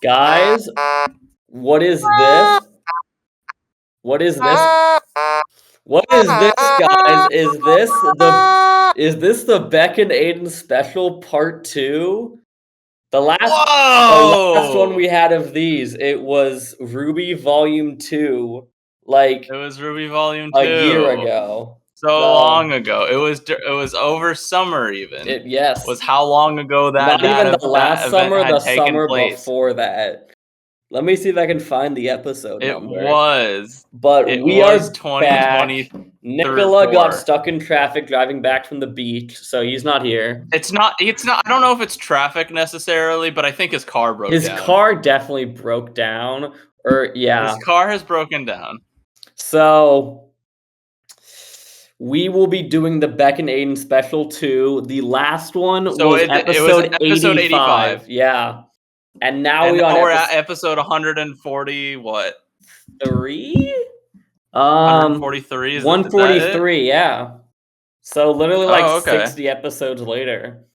Guys, what is this? What is this? What is this, guys? Is this the Beck and Aiden special part 2? The last one we had of these, it was RWBY Volume 2, like It was RWBY Volume 2. a year ago. So long ago. It was over summer even. Yes. Was how long ago that Not even the last event summer, had the taken summer place. before that. Let me see if I can find the episode number. But we are back. Nicola got stuck in traffic driving back from the beach, so he's not here. It's not. I don't know if it's traffic necessarily, but I think his car broke down. His car definitely broke down. His car has broken down. So we will be doing the Beck and Aiden special 2. The last one was episode 85. Yeah. And now we're at episode 140, what? 3? 143? 143, yeah. So literally 60 episodes later.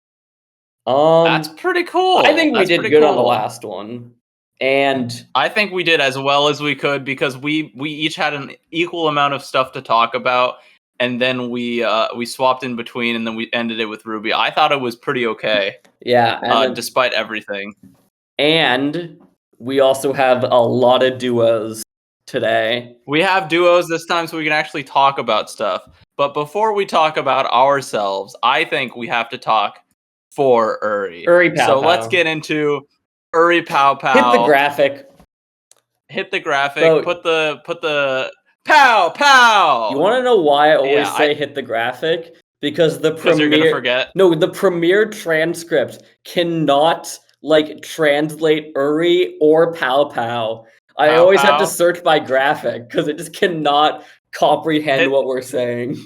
That's pretty cool. I think we did good on the last one. And I think we did as well as we could because we each had an equal amount of stuff to talk about, and then we swapped in between, and then we ended it with RWBY. I thought it was pretty okay. Yeah, despite everything. And we also have a lot of duos today. We have duos this time so we can actually talk about stuff. But before we talk about ourselves, I think we have to talk for Uri. So let's get into Uri Pow Pow. Hit the graphic. So, put the pow pow. You want to know why I always say hit the graphic? Because the premiere. You're gonna forget. No, the premiere transcript cannot translate Uri or pow pow. I always have to search by graphic because it just cannot comprehend what we're saying.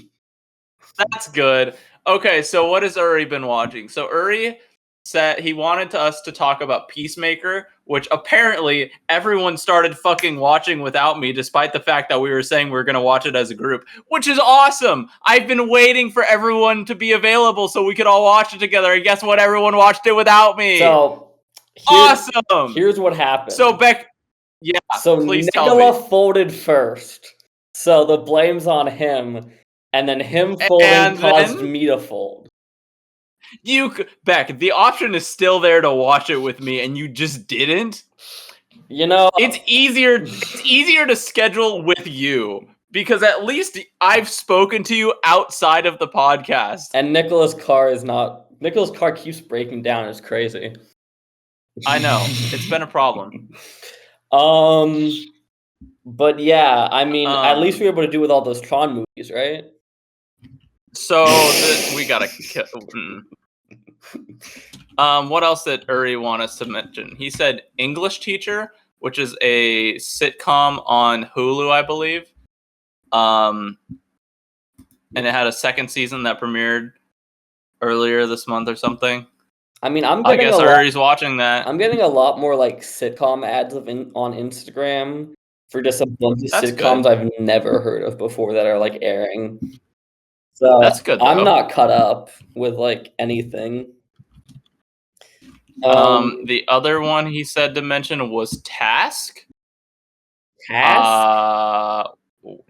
That's good. Okay, so what has Uri been watching? So Uri said he wanted us to talk about Peacemaker, which apparently everyone started fucking watching without me, despite the fact that we were saying we were going to watch it as a group, which is awesome. I've been waiting for everyone to be available so we could all watch it together, and guess what? Everyone watched it without me. So awesome. Here's what happened. So Beck, please Nicola folded first, so the blame's on him, and then him folding caused me to fold. Beck, the option is still there to watch it with me, and you just didn't. You know, it's easier to schedule with you because at least I've spoken to you outside of the podcast. And Nicola's car keeps breaking down. It's crazy. I know. It's been a problem. But yeah, I mean, at least we were able to do with all those Tron movies, right? So we gotta. What else did Uri want us to mention? He said English Teacher, which is a sitcom on Hulu, I believe. And it had a second season that premiered earlier this month or something. I mean, I guess Uri's watching that. I'm getting a lot more sitcom ads on Instagram for just a bunch of sitcoms I've never heard of before that are airing. So that's good. I'm not caught up with anything. The other one he said to mention was Task.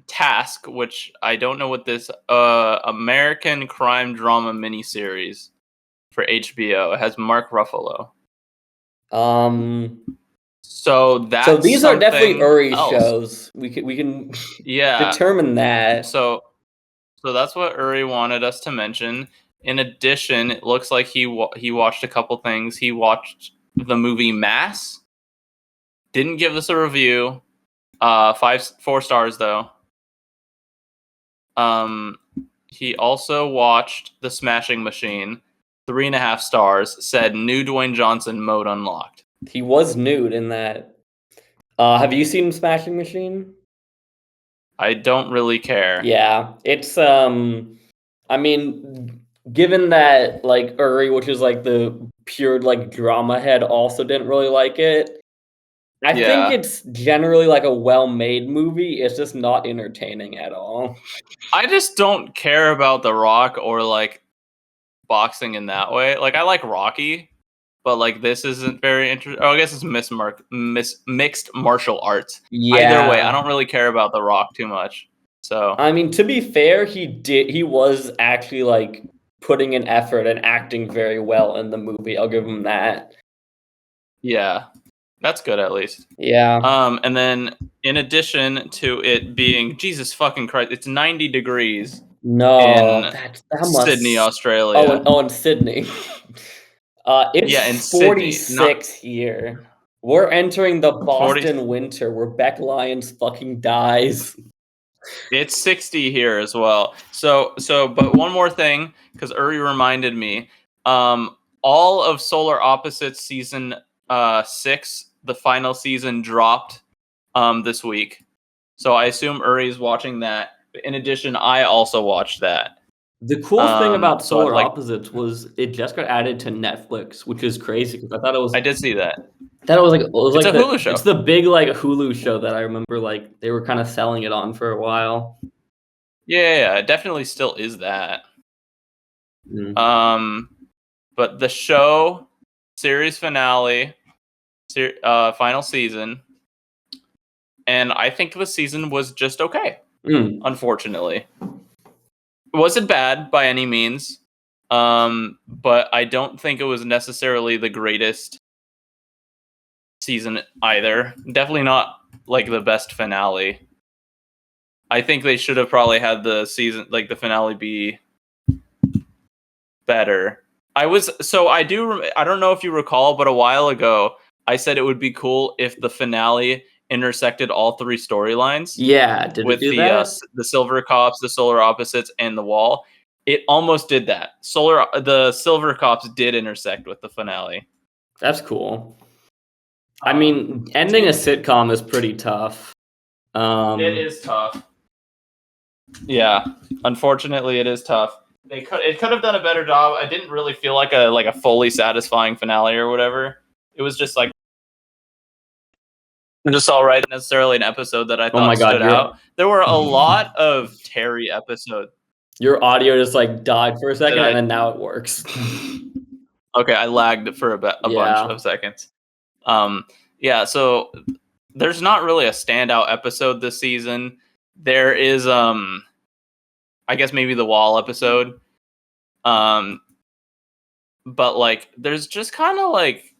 Task, which I don't know what this American crime drama miniseries for HBO. It has Mark Ruffalo. So these are definitely Uri shows. We can determine that. So that's what Uri wanted us to mention. In addition, it looks like he watched a couple things. He watched the movie Mass. Didn't give us a review. 4 stars though. He also watched The Smashing Machine. 3.5 stars. Said new Dwayne Johnson mode unlocked. He was nude in that. Have you seen Smashing Machine? I don't really care. Yeah, it's I mean, given that Uri, which is the pure drama head, also didn't really like it. I think it's generally a well-made movie. It's just not entertaining at all. I just don't care about The Rock or boxing in that way. I like Rocky, but like this isn't very interesting. Oh, I guess it's mixed martial arts. Yeah. Either way, I don't really care about The Rock too much. So I mean, to be fair, he was actually like putting in effort and acting very well in the movie. I'll give him that. yeah, that's good at least. Yeah. And then in addition to it being Jesus fucking Christ, it's 90 degrees No, in that must. Sydney, Australia. Oh, in Sydney. Yeah, in It's Sydney, not 46 here. We're entering the 40. Boston winter where Beck Lyons fucking dies. It's 60 here as well. So, but one more thing, because Uri reminded me, all of Solar Opposites season 6, the final season dropped this week. So I assume Uri's watching that. In addition, I also watched that. The cool thing about So Solar Opposites was it just got added to Netflix, which is crazy because I thought it was. I did see that. It's a Hulu show. It's the big like Hulu show that I remember like they were kind of selling it on for a while. Yeah, it definitely still is that. Mm. But the show series finale, final season, and I think the season was just okay. Unfortunately, it wasn't bad by any means, but I don't think it was necessarily the greatest season either. Definitely not like the best finale. I think they should have probably had the season, like the finale, be better. I don't know if you recall, but a while ago I said it would be cool if the finale intersected all three storylines. Yeah, did with it do the Silver Cops, the Solar Opposites, and the Wall. It almost did that. The Silver Cops did intersect with the finale. That's cool. I mean, ending a sitcom is pretty tough. It is tough. Yeah, unfortunately, it is tough. It could have done a better job. I didn't really feel like a fully satisfying finale or whatever. It was just like just all right. Necessarily an episode that I thought stood out. There were a lot of Terry episodes. Your audio just like died for a second, and then now it works. Okay, I lagged for a bunch of seconds. Yeah, so there's not really a standout episode this season. There is I guess maybe the Wall episode. But like there's just kind of like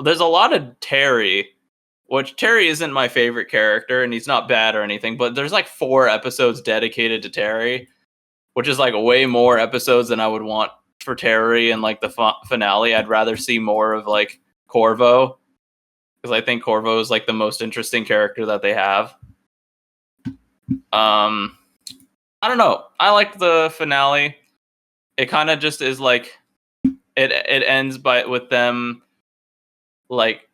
there's a lot of Terry, which Terry isn't my favorite character and he's not bad or anything, but there's like 4 episodes dedicated to Terry, which is like way more episodes than I would want for Terry and like the finale. I'd rather see more of like Corvo, because I think Corvo is like the most interesting character that they have. I don't know. I like the finale. It kind of just is like it ends with them like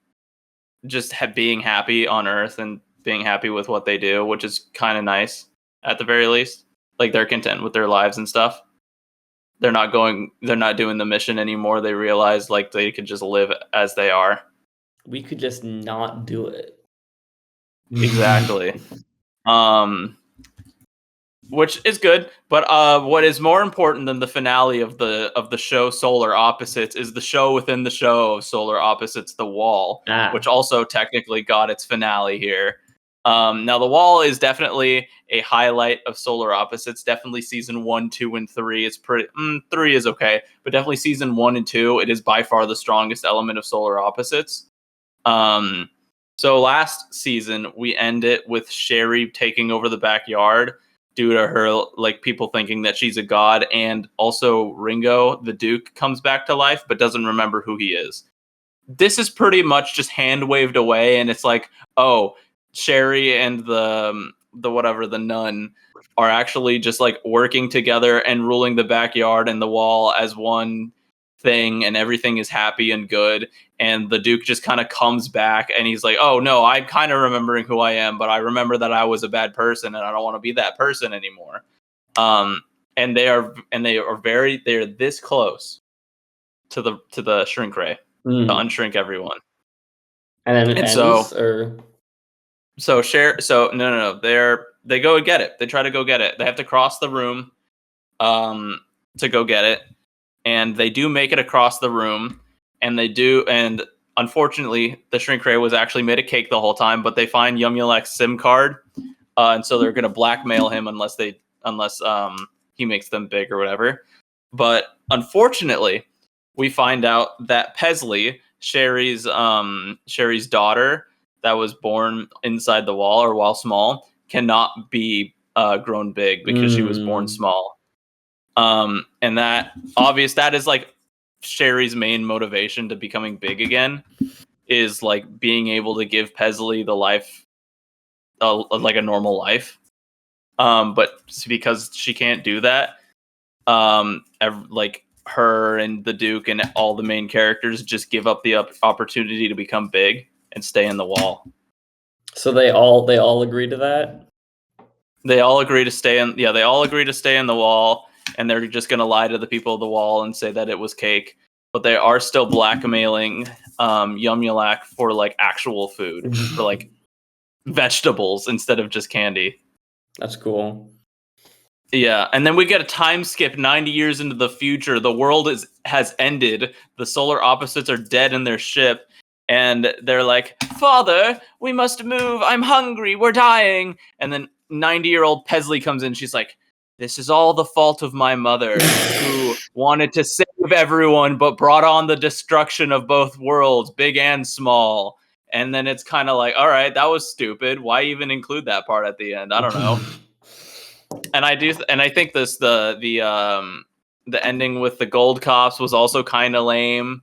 just being happy on Earth and being happy with what they do, which is kind of nice at the very least. Like they're content with their lives and stuff. They're not doing the mission anymore. They realize like they could just live as they are. We could just not do it. Exactly. Which is good, but what is more important than the finale of the show Solar Opposites is the show within the show of Solar Opposites, The Wall, which also technically got its finale here. Now, The Wall is definitely a highlight of Solar Opposites. Definitely season 1, 2, and 3 is pretty. 3 is okay, but definitely season 1 and 2. It is by far the strongest element of Solar Opposites. So last season we end it with Sherry taking over the backyard due to her like people thinking that she's a god, and also Ringo, the Duke, comes back to life but doesn't remember who he is. This is pretty much just hand waved away, and it's like, oh, Sherry and the nun are actually just like working together and ruling the backyard and the wall as one thing, and everything is happy and good. And the Duke just kind of comes back and he's like, oh no, I'm kind of remembering who I am, but I remember that I was a bad person and I don't want to be that person anymore. And they are this close to the shrink ray, to unshrink everyone. And then it ends, no, they go and get it. They try to go get it. They have to cross the room to go get it. And they do make it across the room. and they do, and unfortunately, the shrink ray was actually made a cake the whole time. But they find Yumulak's SIM card, and so they're gonna blackmail him unless he makes them big or whatever. But unfortunately, we find out that Pesley, Sherry's daughter that was born inside the wall or while small, cannot be grown big because she was born small. And that is like Sherry's main motivation to becoming big again, is like being able to give Pesley the life, like a normal life. But because she can't do that, like her and the Duke and all the main characters just give up the opportunity to become big and stay in the wall. So they all agree to that? They all agree to stay in. Yeah, they all agree to stay in the wall, and they're just gonna lie to the people of the wall and say that it was cake. But they are still blackmailing Yumulak for like actual food, for like vegetables instead of just candy. That's cool. Yeah, and then we get a time skip 90 years into the future. The world has ended. The solar opposites are dead in their ship, and they're like, "Father, we must move. I'm hungry. We're dying." And then 90-year-old Pesley comes in. She's like, "This is all the fault of my mother, who wanted to save everyone but brought on the destruction of both worlds, big and small." And then it's kind of like, all right, that was stupid. Why even include that part at the end? I don't know. And I think the ending with the gold cops was also kind of lame.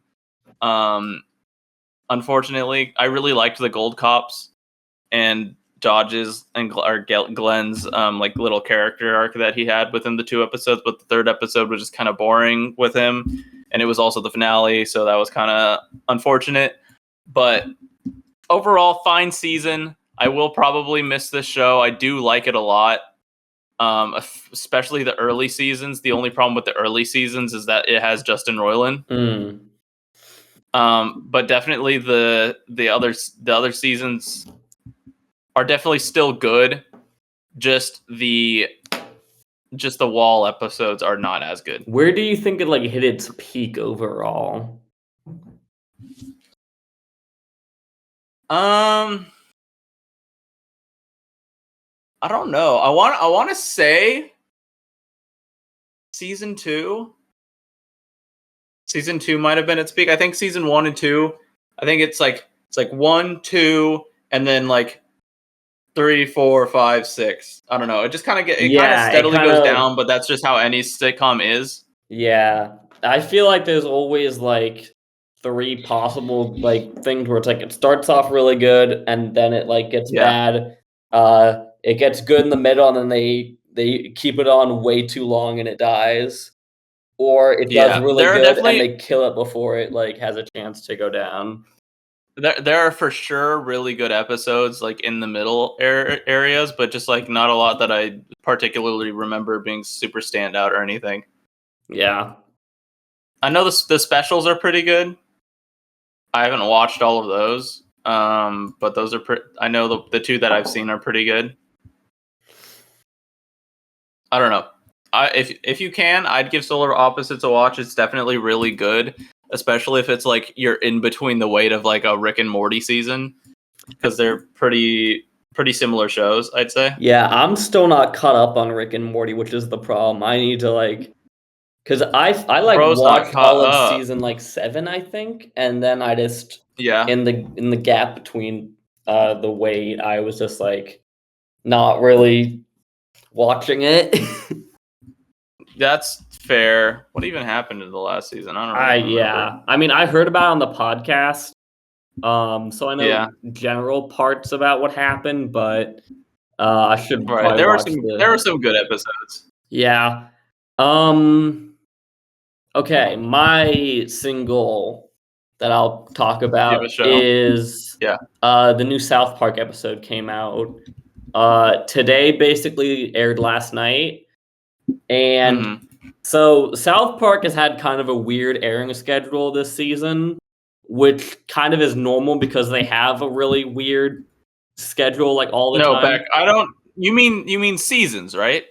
Unfortunately, I really liked the gold cops and Dodge's and Glenn's like little character arc that he had within the 2 episodes, but the 3rd episode was just kind of boring with him, and it was also the finale, so that was kind of unfortunate. But overall, fine season. I will probably miss this show. I do like it a lot. Especially the early seasons. The only problem with the early seasons is that it has Justin Roiland. But definitely the other seasons are definitely still good. Just the wall episodes are not as good. Where do you think it like hit its peak overall? I don't know. I want to say season 2. Season 2 might have been its peak. I think season 1 and 2. I think it's like 1, 2, and then like 3, 4, 5, 6. I don't know. It just kind of steadily goes down, but that's just how any sitcom is. Yeah, I feel like there's always like 3 possible like things where it's like it starts off really good and then it like gets bad. It gets good in the middle and then they keep it on way too long and it dies, or it does really good and they kill it before it like has a chance to go down. There are for sure really good episodes like in the middle areas, but just like not a lot that I particularly remember being super standout or anything. Yeah, I know the specials are pretty good. I haven't watched all of those, but those are I know the 2 that I've seen are pretty good. I don't know. If you can, I'd give Solar Opposites a watch. It's definitely really good, especially if it's like you're in between the wait of like a Rick and Morty season, because they're pretty similar shows, I'd say. Yeah, I'm still not caught up on Rick and Morty, which is the problem. I need to like, because I like watched all of season like 7, I think, and then I just in the gap between the wait, I was just like not really watching it. That's fair. What even happened in the last season? I don't remember. Yeah. I mean, I heard about it on the podcast. So I know general parts about what happened, but I should probably there were some good episodes. Yeah. Okay, my single that I'll talk about is the new South Park episode came out today, basically aired last night. And so South Park has had kind of a weird airing schedule this season, which kind of is normal because they have a really weird schedule like all the time. No, Beck, I don't. You mean seasons, right?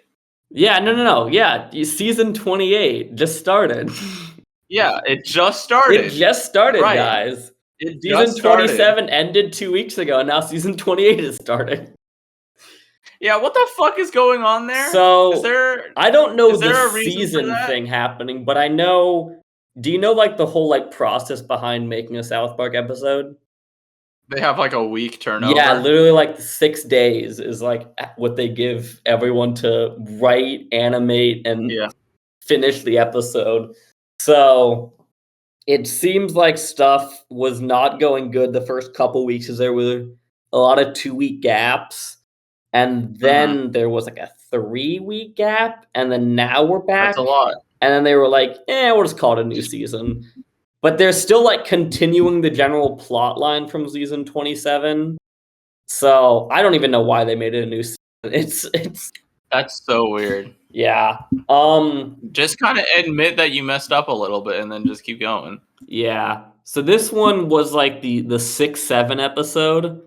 Yeah, no. Yeah, season 28 just started. Yeah, it just started. It just started, Right. guys. It Season just started. 27 ended 2 weeks ago, and now season 28 is starting. Yeah, what the fuck is going on there? So I don't know is there the a reason for season that? thing happening, but I know. Do you know like the whole like process behind making a South Park episode? They have like a week turnover. Yeah, literally like 6 days is like what they give everyone to write, animate, and Yeah. finish the episode. So it seems like stuff was not going good the first couple weeks as there were a lot of 2-week gaps. And then there was like a 3-week gap, and then now we're back. That's a lot. And then they were like, we'll just call it a new season. But they're still like continuing the general plot line from season 27. So I don't even know why they made it a new season. It's That's so weird. yeah. Just kind of admit that you messed up a little bit and then just keep going. Yeah. So this one was like the 6-7 episode.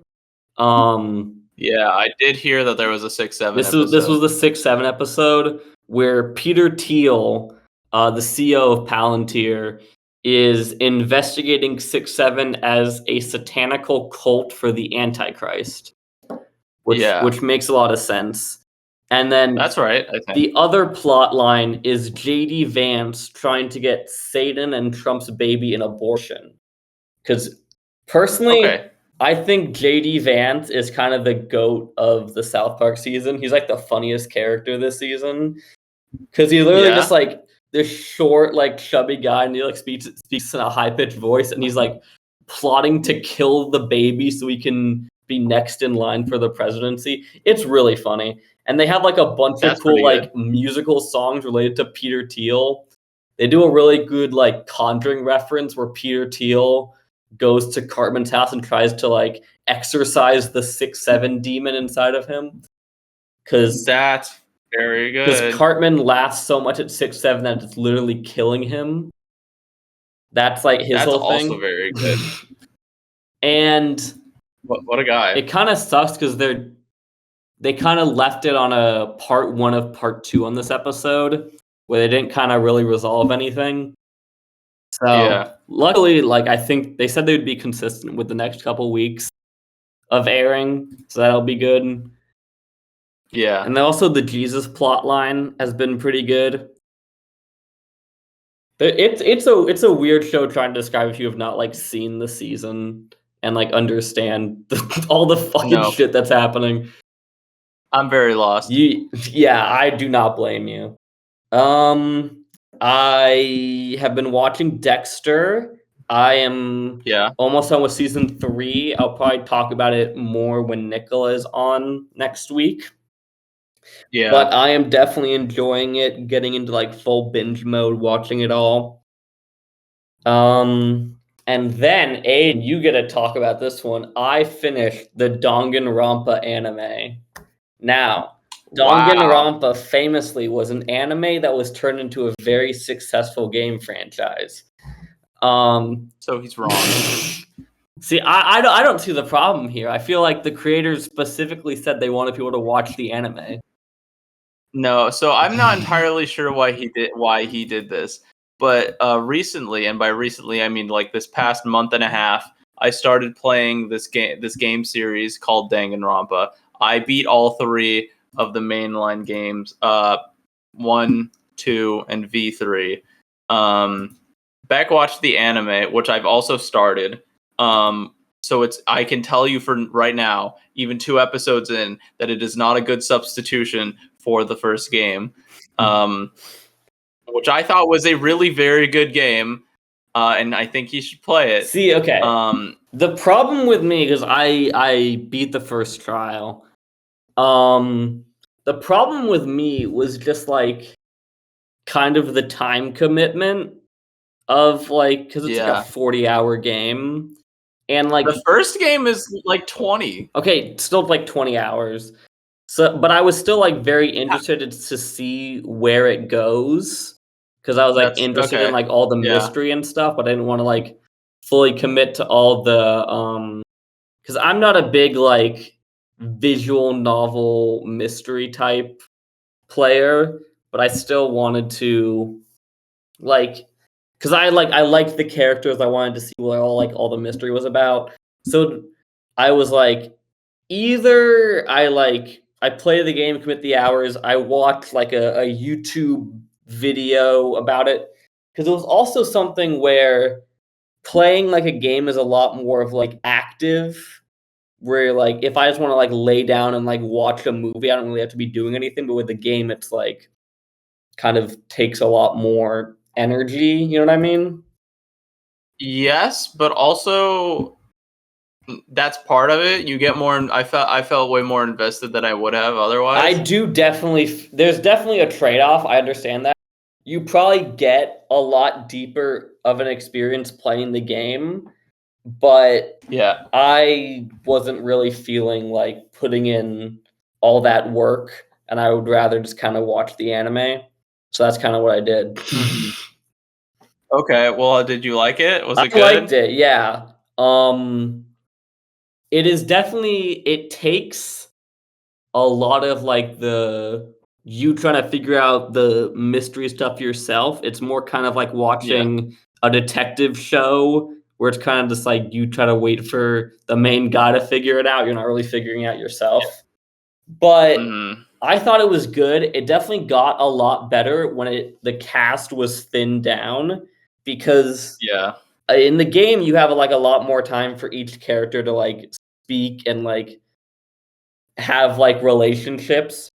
Yeah, I did hear that there was a 6-7 episode. This was the 6-7 episode where Peter Thiel, the CEO of Palantir, is investigating 6-7 as a satanical cult for the Antichrist, which makes a lot of sense. And then that's right. I think the other plot line is JD Vance trying to get Satan and Trump's baby an abortion. Because personally, I think JD Vance is kind of the GOAT of the South Park season. He's like the funniest character this season. Because he literally just like this short, like chubby guy, and he like speaks in a high-pitched voice, and he's like plotting to kill the baby so he can be next in line for the presidency. It's really funny. And they have like a bunch of cool like musical songs related to Peter Thiel. They do a really good like Conjuring reference where Peter Thiel goes to Cartman's house and tries to like exorcise the 6-7 demon inside of him. Because that's very good. Because Cartman laughs so much at 6-7 that it's literally killing him. That's like his whole thing. That's also very good. And what a guy. It kind of sucks because they kind of left it on a part 1 of part 2 on this episode where they didn't kind of really resolve anything. So luckily, like I think they said they would be consistent with the next couple weeks of airing, so that'll be good. Yeah. And then also the Jesus plot line has been pretty good. It's a weird show trying to describe if you have not like seen the season and like understand all the fucking shit that's happening. I'm very lost. Yeah, I do not blame you. I have been watching Dexter. I am almost done with season 3. I'll probably talk about it more when Nicola is on next week. Yeah. But I am definitely enjoying it, getting into like full binge mode, watching it all. And then, Aiden, you get to talk about this one. I finished the Danganronpa anime. Now, Danganronpa famously was an anime that was turned into a very successful game franchise. So he's wrong. See, I don't see the problem here. I feel like the creators specifically said they wanted people to watch the anime. No, so I'm not entirely sure why he did this. But recently, and by recently I mean like this past month and a half, I started playing this game series called Danganronpa. I beat all 3 of the mainline games, 1, 2, and V3. Beck watched the anime, which I've also started. So I can tell you for right now, even 2 episodes in, that it is not a good substitution for the first game. Which I thought was a really very good game, and I think you should play it. See, okay. The problem with me, because I beat the first trial, the problem with me was just like kind of the time commitment of like, because it's like a 40-hour game, and like the first game is like 20. Okay, still like 20 hours. So, but I was still like very interested to see where it goes because I was like interested in like all the mystery and stuff, but I didn't want to like fully commit to all the because I'm not a big like visual novel mystery type player, but I still wanted to like because I liked the characters. I wanted to see what all the mystery was about. So I was like, either I play the game, commit the hours, I watch like a YouTube video about it, because it was also something where playing like a game is a lot more of like active, where like if I just want to like lay down and like watch a movie, I don't really have to be doing anything. But with the game, it's like kind of takes a lot more energy. You know what I mean? Yes, but also that's part of it. You get more. I felt way more invested than I would have otherwise. I do definitely. There's definitely a trade off. I understand that. You probably get a lot deeper of an experience playing the game, but Yeah. I wasn't really feeling like putting in all that work, and I would rather just kind of watch the anime. So that's kind of what I did. Okay. Well, did you like it? Was I it good? liked it, yeah. It is definitely, it takes a lot of like you trying to figure out the mystery stuff yourself. It's more kind of like watching a detective show where it's kind of just like you try to wait for the main guy to figure it out. You're not really figuring it out yourself. But I thought it was good. It definitely got a lot better when the cast was thinned down, because in the game you have like a lot more time for each character to like speak and like have like relationships.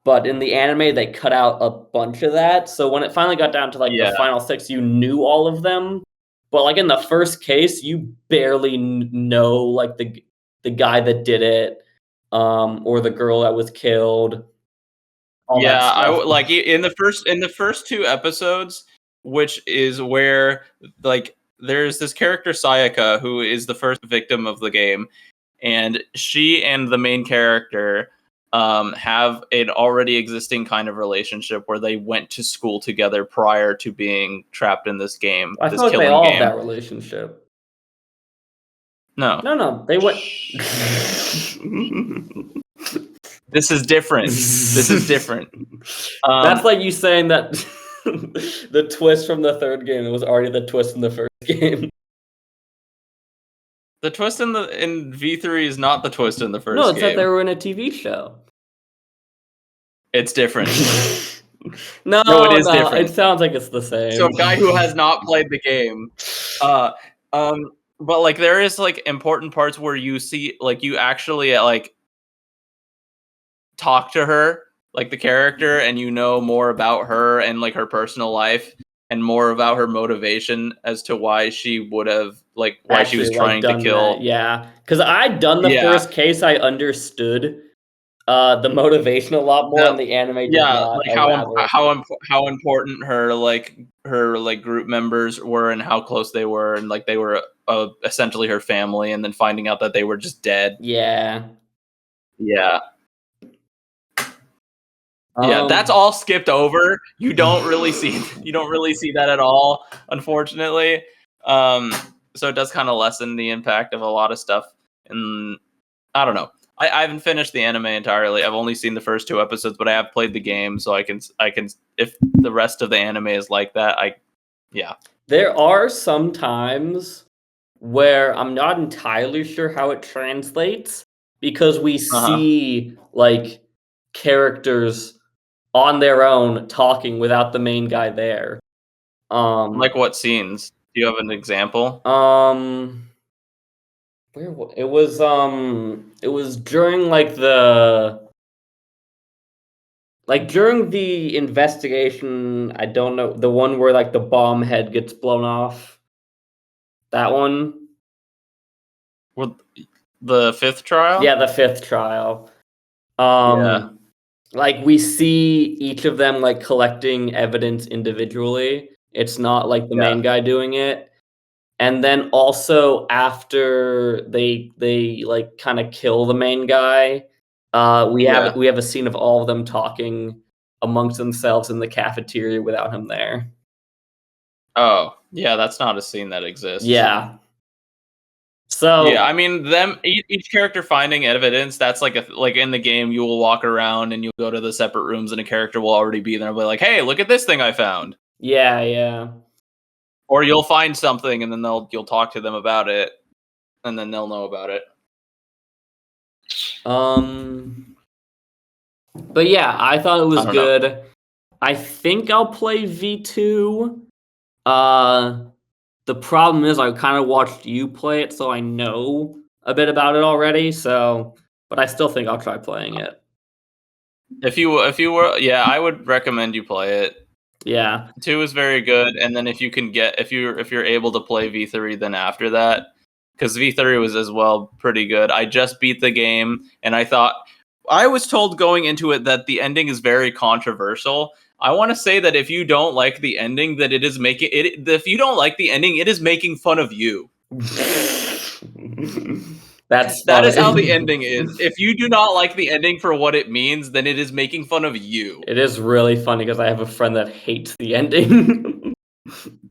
But in the anime, they cut out a bunch of that. So when it finally got down to like the final 6, you knew all of them. But like in the first case, you barely know like the guy that did it, or the girl that was killed. Like in the first 2 episodes, which is where like there's this character Sayaka who is the first victim of the game, and she and the main character have an already existing kind of relationship where they went to school together prior to being trapped in this game. I this feel like they killing all game. have that relationship. No, they went. This is different. This is different. That's like you saying that the twist from the third game was already the twist in the first game. The twist in V3 is not the twist in the first game. No, it's that they were in a TV show. It's different. No, it is different. It sounds like it's the same. So a guy who has not played the game, but like there is like important parts where you see like you actually like talk to her, like the character, and you know more about her and like her personal life and more about her motivation as to why she would have like why actually, she was trying to kill. That. Yeah, because I'd done the first case, I understood the motivation a lot more, and the anime did not. Like how important her group members were and how close they were, and like they were essentially her family, and then finding out that they were just dead. Yeah. That's all skipped over. You don't really see that at all, unfortunately. So it does kind of lessen the impact of a lot of stuff. And I don't know. I haven't finished the anime entirely. I've only seen the first 2 episodes, but I have played the game, so I can if the rest of the anime is like that, There are some times where I'm not entirely sure how it translates, because we see like characters on their own talking without the main guy there. Like what scenes? Do you have an example? It was during like during the investigation. I don't know, the one where like the bomb head gets blown off. That one. With the 5th trial? Yeah, the 5th trial. Like we see each of them like collecting evidence individually. It's not like the main guy doing it. And then also after they like kind of kill the main guy, we have a scene of all of them talking amongst themselves in the cafeteria without him there. Oh, yeah, that's not a scene that exists. Yeah. So yeah, I mean, each character finding evidence. That's like in the game, you will walk around and you'll go to the separate rooms, and a character will already be there. And be like, "Hey, look at this thing I found." Yeah. Or you'll find something and then you'll talk to them about it, and then they'll know about it. But yeah, I thought it was I don't know. good. I think I'll play V2. The problem is I kind of watched you play it, so I know a bit about it already. So, but I still think I'll try playing it. If you were, yeah, I would recommend you play it. Yeah, 2 is very good, and then if you're able to play V3, then after that, because V3 was as well pretty good. I just beat the game, and I was told going into it that the ending is very controversial. I want to say that if you don't like the ending, that it is making it. If you don't like the ending, it is making fun of you. That is how the ending is. If you do not like the ending for what it means, then it is making fun of you. It is really funny because I have a friend that hates the ending.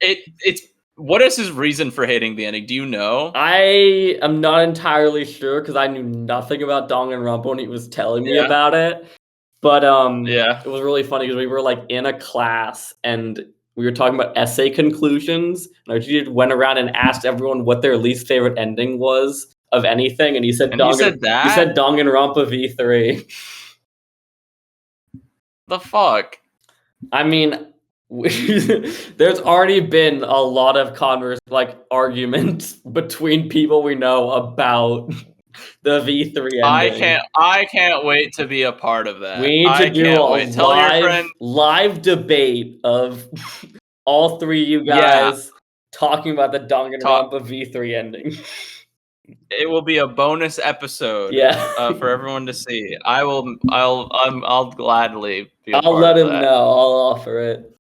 It's what is his reason for hating the ending? Do you know? I am not entirely sure because I knew nothing about Danganronpa when he was telling me about it. But it was really funny because we were like in a class and we were talking about essay conclusions. And our teacher went around and asked everyone what their least favorite ending was of anything, and he said He said that? He said Danganronpa V3. The fuck? I mean, there's already been a lot of arguments between people we know about the V3 ending. I can't wait to be a part of that. We need to do a Tell your friend. live debate of all three of you guys talking about the Danganronpa V3 ending. It will be a bonus episode. For everyone to see. I'll gladly be a part of that. I'll let him know. I'll offer it.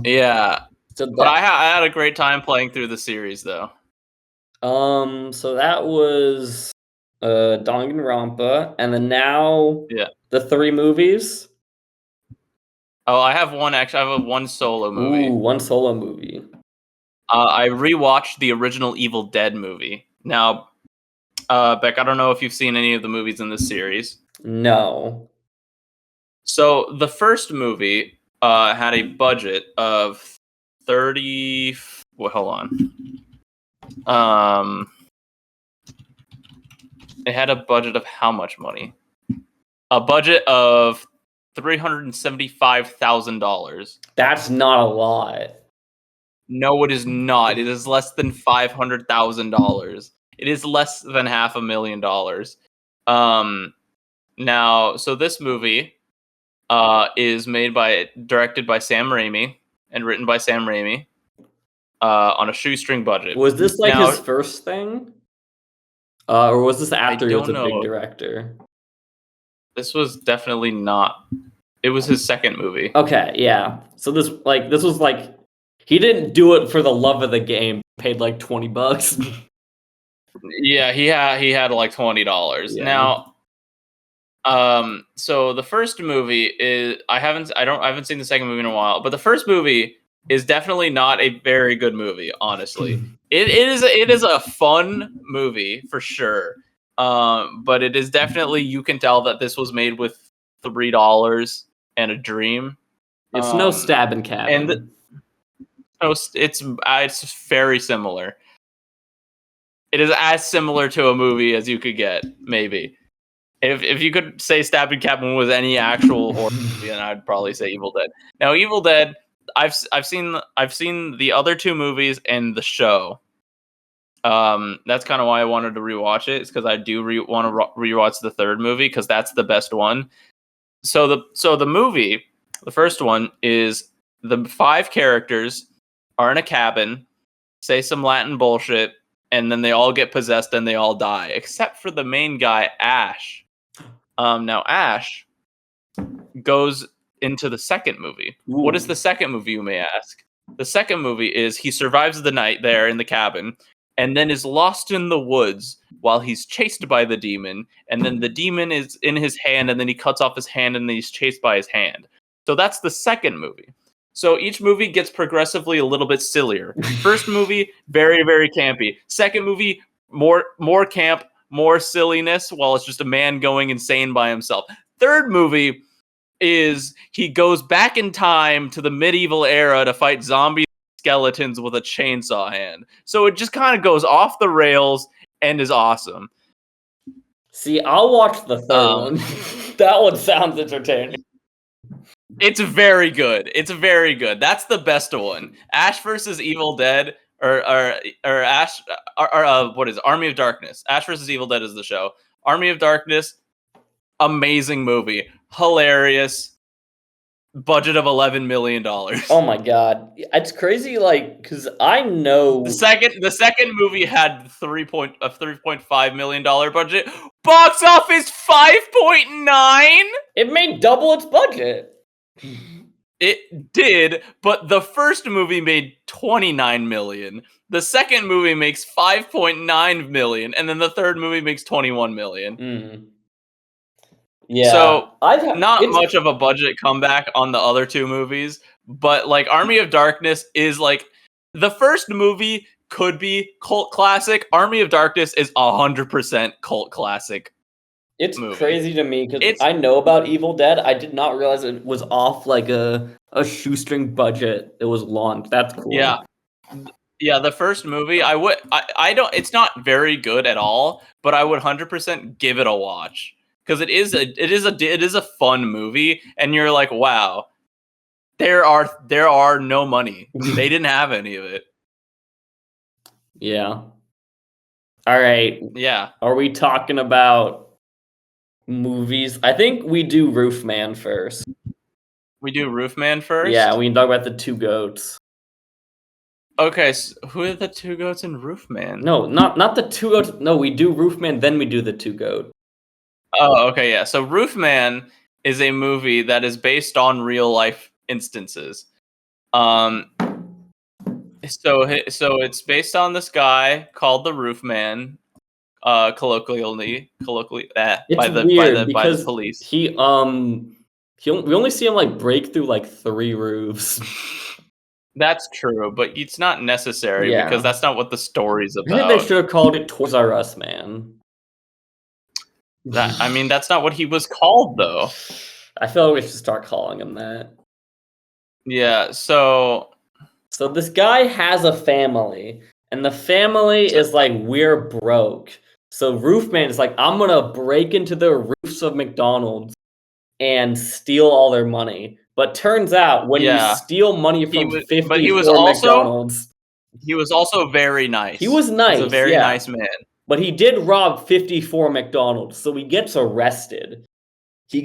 Yeah. But I had a great time playing through the series though. So that was Danganronpa, and then now the 3 movies. Oh, I have one actually. I have one solo movie. Ooh, one solo movie. I rewatched the original Evil Dead movie. Now, Beck, I don't know if you've seen any of the movies in this series. No. So the first movie had a budget of 30. Well, hold on. It had a budget of how much money? A budget of $375,000. That's not a lot. No, it is not. It is less than $500,000. It is less than $500,000. Now, so this movie is directed by Sam Raimi and written by Sam Raimi on a shoestring budget. Was this his first thing? Or was this after he was a big director? This was definitely not. It was his second movie. Okay, yeah. So this was he didn't do it for the love of the game. Paid like $20. Yeah, he had like $20. Yeah. Now, so the first movie is I haven't seen the second movie in a while, but the first movie is definitely not a very good movie, honestly. It is a fun movie for sure. But it is definitely, you can tell that this was made with $3 and a dream. It's no stabbing cabin. And it's very similar. It is as similar to a movie as you could get, maybe. If you could say Stabbing Cabin was any actual horror movie, then I'd probably say Evil Dead. Now, Evil Dead, I've seen the other 2 movies and the show. That's kind of why I wanted to rewatch it. It's because I do want to rewatch the third movie because that's the best one. So the movie, the first one, is the 5 characters are in a cabin, say some Latin bullshit, and then they all get possessed and they all die, except for the main guy, Ash. Now Ash goes into the second movie. Ooh. What is the second movie, you may ask? The second movie is he survives the night there in the cabin and then is lost in the woods while he's chased by the demon, and then the demon is in his hand, and then he cuts off his hand and then he's chased by his hand. So that's the second movie. So each movie gets progressively a little bit sillier. First movie, very, very campy. Second movie, more camp, more silliness, while it's just a man going insane by himself. Third movie is he goes back in time to the medieval era to fight zombies skeletons with a chainsaw hand. So it just kind of goes off the rails and is awesome. See, I'll watch the third one. That one sounds entertaining. It's very good. It's very good. That's the best one. Ash versus Evil Dead, or Ash, what is it? Army of Darkness? Ash versus Evil Dead is the show. Army of Darkness, amazing movie, hilarious. Budget of $11 million. Oh my god, it's crazy. Like, because I know the second movie had $3.5 million budget. Box office 5.9. It made double its budget. It did, but the first movie made $29 million. The second movie makes $5.9 million, and then the third movie makes $21 million. Mm. Yeah, so not much of a budget comeback on the other two movies, but like Army of Darkness is like the first movie could be cult classic. Army of Darkness is 100% cult classic. It's movie. Crazy to me because I know about Evil Dead. I did not realize it was off like a shoestring budget. It was launched. That's cool. Yeah, the first movie, I don't. It's not very good at all, but I would 100% give it a watch because it is a fun movie, and you're like, wow, there are no money. They didn't have any of it. Yeah. All right. Yeah. Are we talking about movies? I think we do Roofman first. We do Roofman first? Yeah, we can talk about the two goats. Okay, so who are the two goats in Roofman? No, not the two goats. No, we do Roofman, then we do the two goat. Oh, okay, yeah. So Roofman is a movie that is based on real life instances. So it's based on this guy called the Roofman, colloquially by the police. We only see him like break through like 3 roofs. That's true, but it's not necessary because that's not what the story's about. I think they should have called it Toys R Us Man. That's not what he was called, though. I feel like we should start calling him that. Yeah, so this guy has a family, and the family is like, we're broke. So Roofman is like, I'm gonna break into the roofs of McDonald's and steal all their money. But turns out, when you steal money from 54 McDonald's... He was also very nice. He was nice, He's a very nice man. But he did rob 54 McDonald's, so he gets arrested. He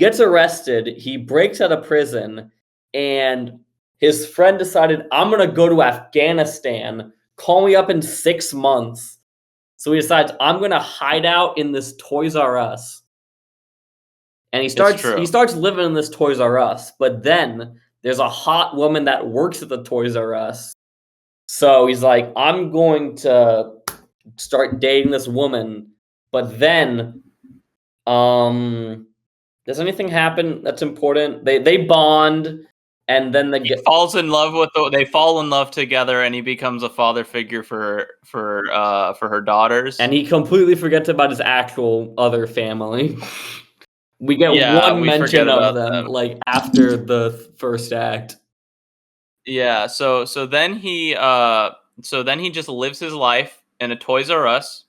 breaks out of prison, and his friend decided, I'm going to go to Afghanistan. Call me up in 6 months. So he decides, I'm going to hide out in this Toys R Us. And he starts living in this Toys R Us. But then there's a hot woman that works at the Toys R Us. So he's like, I'm going to start dating this woman. But then, does anything happen that's important? They bond, and then they fall in love together, and he becomes a father figure for her daughters. And he completely forgets about his actual other family. We get one mention of them, like after the first act. Yeah, so then he just lives his life in a Toys R Us,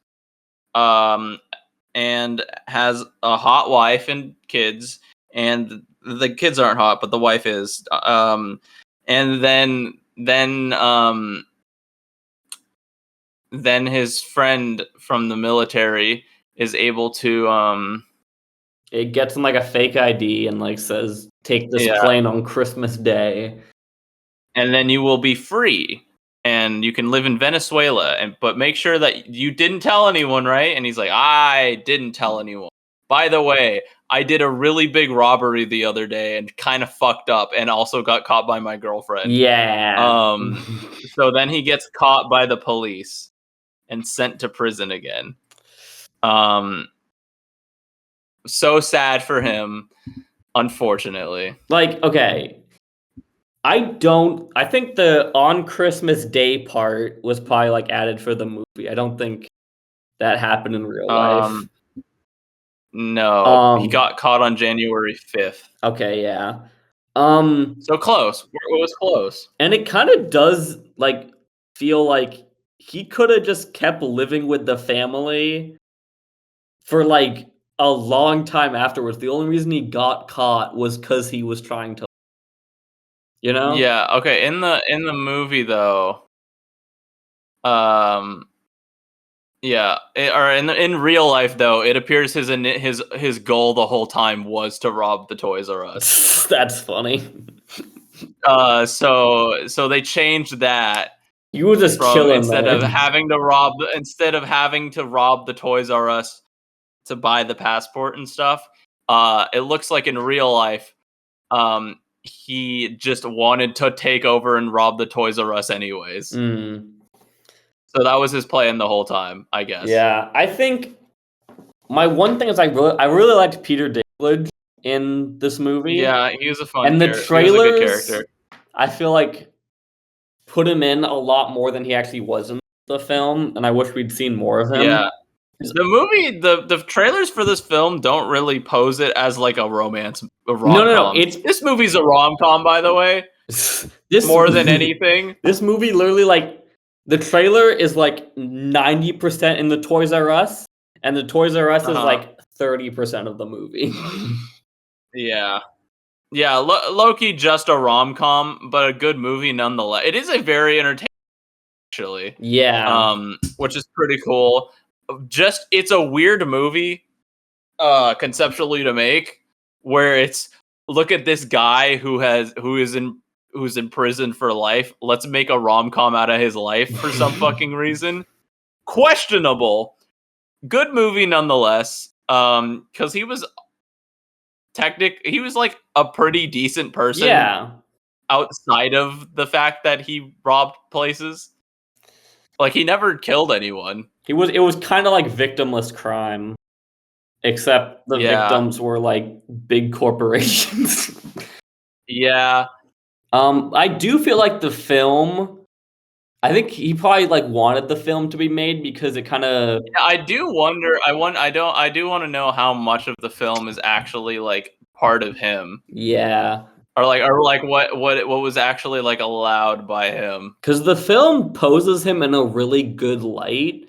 and has a hot wife and kids, and the kids aren't hot, but the wife is. And then his friend from the military is able to it gets him like a fake ID and like says, take this plane on Christmas Day. And then you will be free. And you can live in Venezuela. But make sure that you didn't tell anyone, right? And he's like, I didn't tell anyone. By the way, I did a really big robbery the other day and kind of fucked up and also got caught by my girlfriend. Yeah. So then he gets caught by the police and sent to prison again. So sad for him, unfortunately. Like, okay. I think the on Christmas Day part was probably like added for the movie. I don't think that happened in real life. No, he got caught on January 5th. Okay, yeah. So close. It was close. And it kind of does like feel like he could have just kept living with the family for like a long time afterwards. The only reason he got caught was because he was trying to, you know? Yeah. Okay. In the movie though, um, yeah, or in real life though, it appears his goal the whole time was to rob the Toys R Us. That's funny. So they changed that You were just from chilling instead there. of having to rob the Toys R Us to buy the passport and stuff. It looks like in real life, he just wanted to take over and rob the Toys R Us anyways. Mm. So that was his plan the whole time, I guess. Yeah, I think my one thing is I really liked Peter Dinklage in this movie. Yeah, he was a fun and the character. He was a good trailers, character. I feel like put him in a lot more than he actually was in the film, and I wish we'd seen more of him. Yeah. The movie, the trailers for this film don't really pose it as like a rom-com. No, This movie's a rom-com, by the way, this more than anything. This movie literally like the trailer is like 90% in the Toys R Us, and the Toys R Us is like 30% of the movie. Yeah. Yeah, Loki just a rom-com, but a good movie nonetheless. It is a very entertaining, actually. Yeah. Which is pretty cool. Just it's a weird movie, conceptually to make, where it's look at this guy who's in prison for life. Let's make a rom-com out of his life for some fucking reason. Questionable. Good movie nonetheless. Because he was like a pretty decent person. Yeah. Outside of the fact that he robbed places. Like he never killed anyone. It was kind of like victimless crime, except the victims were like big corporations. Yeah. I do feel like the film, I think he probably like wanted the film to be made because it kind of. Yeah, I do wonder. I do want to know how much of the film is actually like part of him. Yeah. Or like what was actually like allowed by him. Because the film poses him in a really good light,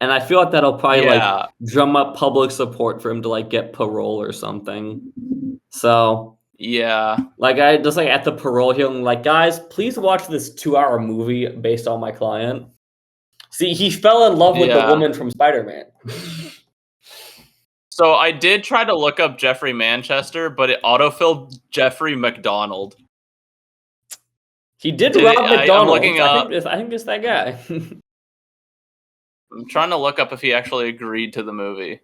and I feel like that'll probably like drum up public support for him to like get parole or something. So yeah, like I just like at the parole hearing, like guys, please watch this 2-hour movie based on my client. See, he fell in love with the woman from Spider-Man. So I did try to look up Jeffrey Manchester, but it autofilled Jeffrey McDonald. He did rob McDonald's. I'm looking up. I think it's that guy. I'm trying to look up if he actually agreed to the movie.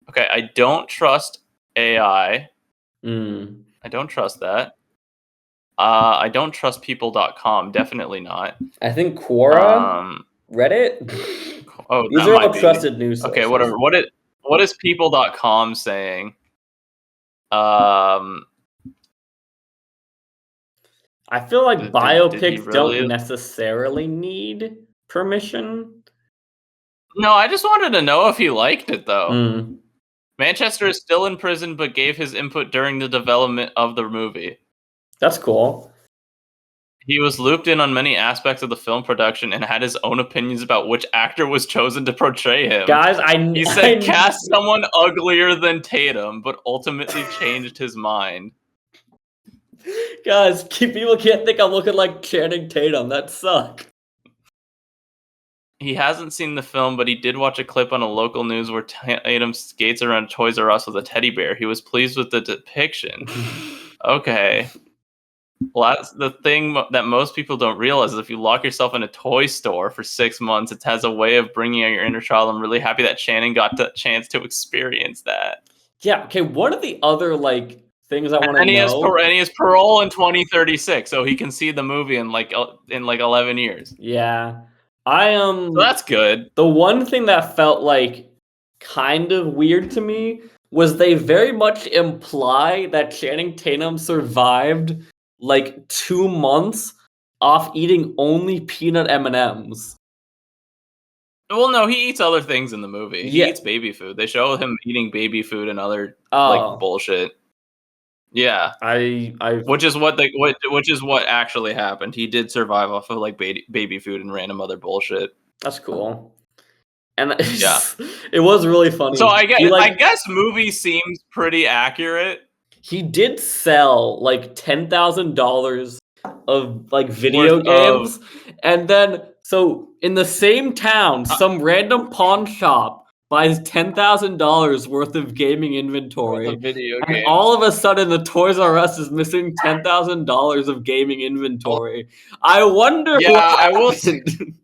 Okay, I don't trust AI. I don't trust that. I don't trust people.com. Definitely not. I think Quora, Reddit. Oh, these are all trusted news sources. Okay, whatever. What is people.com saying? I feel like biopics don't necessarily need permission. No, I just wanted to know if he liked it, though. Manchester is still in prison, but gave his input during the development of the movie. That's cool. He was looped in on many aspects of the film production and had his own opinions about which actor was chosen to portray him. Guys, he said cast someone uglier than Tatum, but ultimately changed his mind. Guys, people can't think I'm looking like Channing Tatum. That sucks. He hasn't seen the film, but he did watch a clip on a local news where Tatum skates around Toys R Us with a teddy bear. He was pleased with the depiction. Okay. Well, that's the thing that most people don't realize is if you lock yourself in a toy store for 6 months, it has a way of bringing out your inner child. I'm really happy that Channing got the chance to experience that. Yeah. Okay. What are the other like things I want to know? And he has parole in 2036, so he can see the movie in like 11 years. Yeah, I am. So that's good. The one thing that felt like kind of weird to me was they very much imply that Channing Tatum survived like 2 months off eating only peanut M&Ms. Well, no, he eats other things in the movie. He eats baby food. They show him eating baby food and other like bullshit. Yeah, I which is what actually happened. He did survive off of like baby food and random other bullshit. That's cool. And Yeah. it was really funny. So I He guess movie seems pretty accurate. he did sell like $10,000 of like video Worth of games, and then so in the same town, some random pawn shop buys $10,000 worth of gaming inventory, video and games. all of a sudden the Toys R Us is missing $10,000 of gaming inventory. I wonder Yeah, what I will. happened.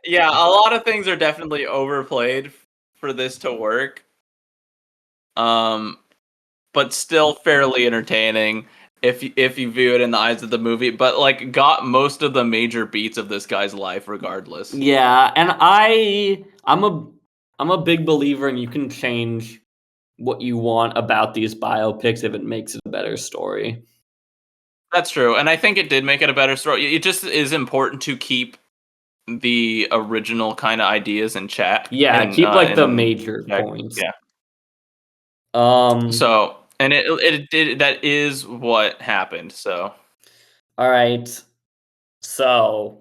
Yeah, a lot of things are definitely overplayed for this to work. But still fairly entertaining if you view it in the eyes of the movie. But like, got most of the major beats of this guy's life, regardless. Yeah, and I'm a big believer in you can change what you want about these biopics if it makes it a better story. That's true, and I think it did make it a better story. It just is important to keep the original kind of ideas in check. Yeah, keep like the major points. Yeah. Um. So, and it did. That is what happened. So. All right. So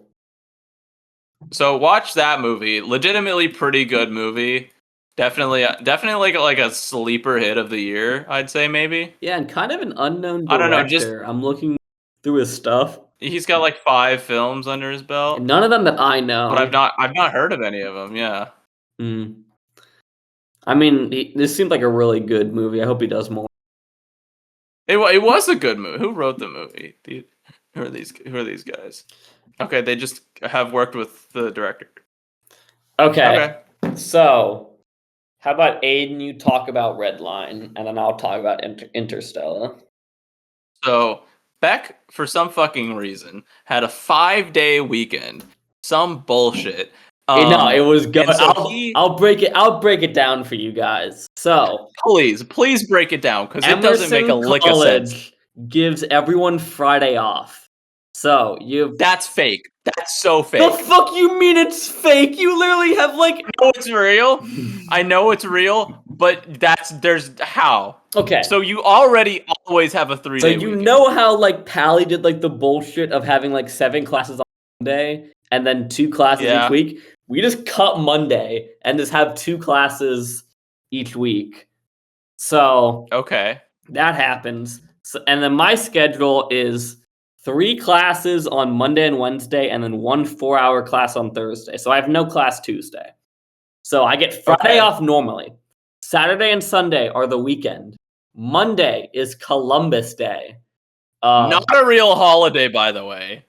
watch that movie. Legitimately pretty good movie. Definitely like a sleeper hit of the year, I'd say maybe. yeah, and kind of an unknown I don't know, just director. I'm looking through his stuff. he's got like 5 films under his belt, None of them that I know. but I've not heard of any of them. Yeah. I mean, this seemed like a really good movie. I hope he does more. It was a good movie. Who wrote the movie? Who are these guys? Okay, they just have worked with the director. Okay. So, how about Aiden? You talk about Redline, and then I'll talk about Interstella. So Beck, for some fucking reason, had a 5-day weekend. Some bullshit. No, it was good. So I'll break it down for you guys. So please break it down because it doesn't make a lick of sense. Gives everyone Friday off. So that's fake. That's so fake. The fuck you mean it's fake? You literally have like I know it's real. I know it's real, but there's how. Okay. So you already always have a 3-day So you weekend. know how like Pally did like the bullshit of having like 7 classes on Monday and then 2 classes each week? We just cut Monday and just have 2 classes each week. So okay, that happens. So, and then my schedule is 3 classes on Monday and Wednesday, and then 1 4-hour class on Thursday. So I have no class Tuesday. So I get Friday off normally. Saturday and Sunday are the weekend. Monday is Columbus Day. Not a real holiday, by the way.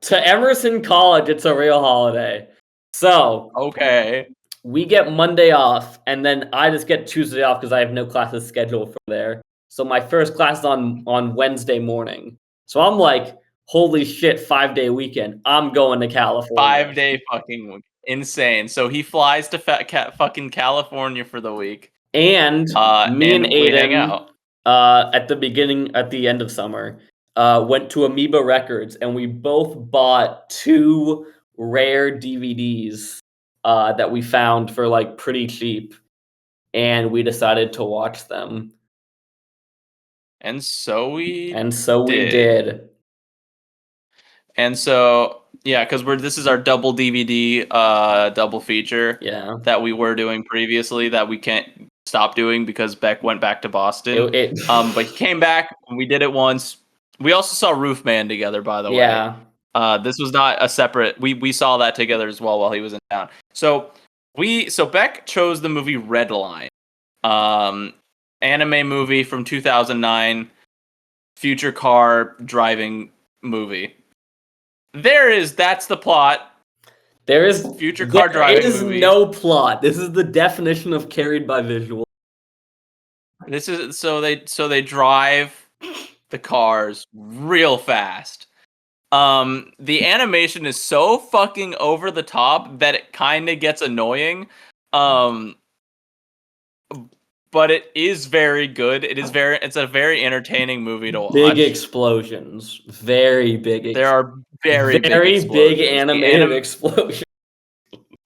To Emerson College, it's a real holiday. So okay, we get Monday off, and then I just get Tuesday off because I have no classes scheduled for there. So my first class is on Wednesday morning. So I'm like, holy shit, 5-day weekend. I'm going to California. 5-day fucking week. Insane. So he flies to fucking California for the week. And me and we hang Aidan, out. at the end of summer, went to Amoeba Records, and we both bought 2 rare DVDs that we found for like pretty cheap, and we decided to watch them. And so we did. And so yeah, because this is our double DVD double feature that we were doing previously that we can't stop doing because Beck went back to Boston. But he came back and we did it once. We also saw Roofman together, by the way. This was not a separate. We saw that together as well while he was in town. So Beck chose the movie Redline, anime movie from 2009, future car driving movie. That's the plot. There is future car driving movie. There is no plot. This is the definition of carried by visual. This is so they drive the cars real fast. The animation is so fucking over the top that it kind of gets annoying. But it is very good. It's a very entertaining movie to watch. Big explosions. Very big. There are very big animated explosions.